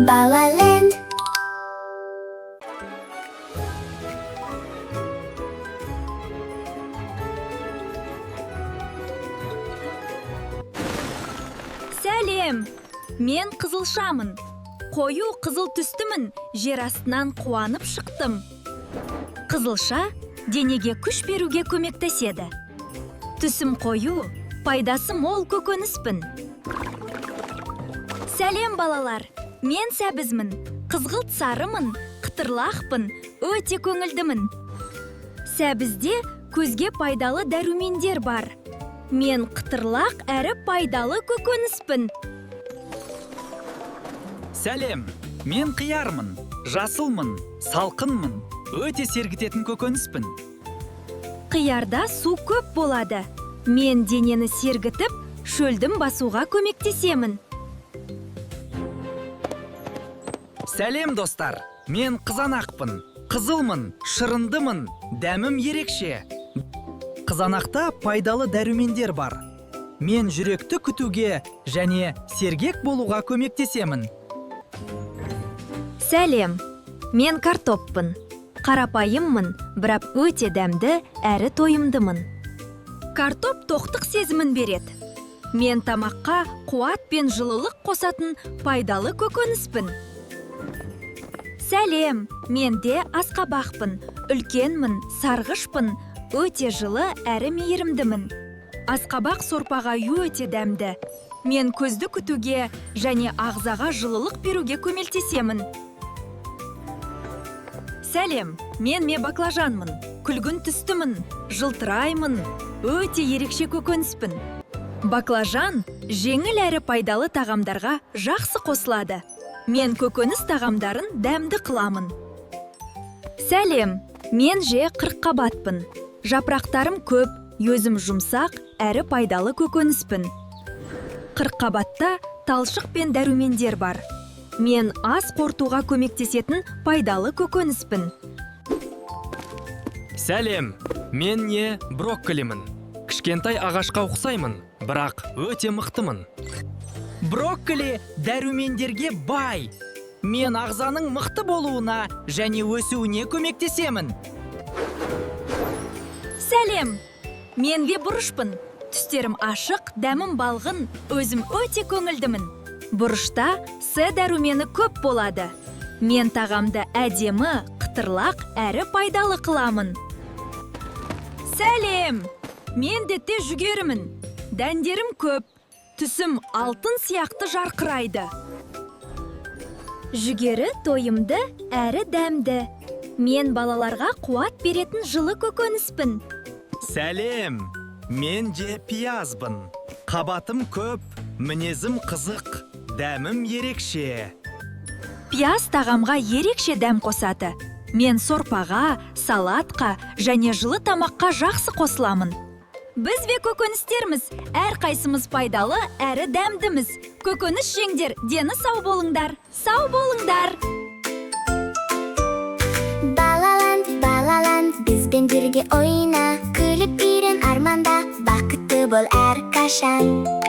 Balaland. Сәлем! Мен Қызылшамын. Қою қызыл түстімін, жер астынан қуанып шықтым. Қызылша денеге күш беруге көмектеседі. Түсім қою, пайдасы мол көкөніспін. Сәлем балалар! Мен сәбізмін, қызғылт сарымын, қытырлақпын, өте көңілдімін. Сәбізде көзге пайдалы дәрумендер бар. Мен қытырлақ әрі пайдалы көкөніспін. Сәлем, мен қиярмын, жасылмын, салқынмын, өте сергітетін көкөніспін. Қиярда су көп болады. Мен денені сергітіп, шөлдің басуға көмектесемін. Сәлем достар, мен қызанақпын, қызылмын, шырындымын, дәмім ерекше. Қызанақта пайдалы дәрумендер бар. Мен жүректі күтуге және сергек болуға көмектесемін. Сәлем, мен картоппын. Қарапайыммын, бірақ өте дәмді әрі тойымдымын. Картоп тоқтық сезімін береді. Мен тамаққа қуат пен жылылық қосатын пайдалы көкөніспін. Сәлем, мен де асқабақпын, үлкенмін, сарғышпын, өте жылы әрі мейірімдімін. Асқабақ сорпаға өте дәмді. Мен көзді күтуге және ағзаға жылылық беруге көмектесемін. Сәлем, мен баклажанмын, күлгін түстімін, жылтыраймын, өте ерекше көкөніспін. Баклажан жеңіл әрі пайдалы тағамдарға жақсы қосылады. Мен көкөніс тағамдарын дәмді қыламын. Сәлем, мен қырыққабатпын. Жапырақтарым көп, өзім жұмсақ әрі пайдалы көкөніспін. Қырыққабатта талшық пен дәрумендер бар. Мен ас қортуға көмектесетін пайдалы көкөніспін. Сәлем, мен брокколимін. Кішкентай ағашқа ұқсаймын, бірақ өте мықтымын. Брокколи дәрумендерге бай. Мен ағзаның мықты болуына және өсуіне көмектесемін. Сәлем, мен бұрышпын. Түстерім ашық, дәмім балғын, өзім өте көңілдімін. Бұрышта С дәрумені көп болады. Мен тағамды әдемі, қытырлақ әрі пайдалы қыламын. Сәлем, мен де жүгерімін. Дәндерім көп, түсім алтын сияқты жарқырайды. Жүгері тойымды әрі дәмді. Мен балаларға қуат беретін жылы көкөніспін. Сәлем, мен пиязбын. Қабатым көп, мінезім қызық, дәмім ерекше. Пияз тағамға ерекше дәм қосады. Мен сорпаға, салатқа және жылы тамаққа жақсы қосыламын. Біз көкөністерміз, әрқайсымыз пайдалы әрі дәмдіміз. Көкөніс жеңдер, дені сау болыңдар. Сау болыңдар. Balaland, бізбен бірге ойна. Күліп үйрен арманда, бақытты бол әрқашан.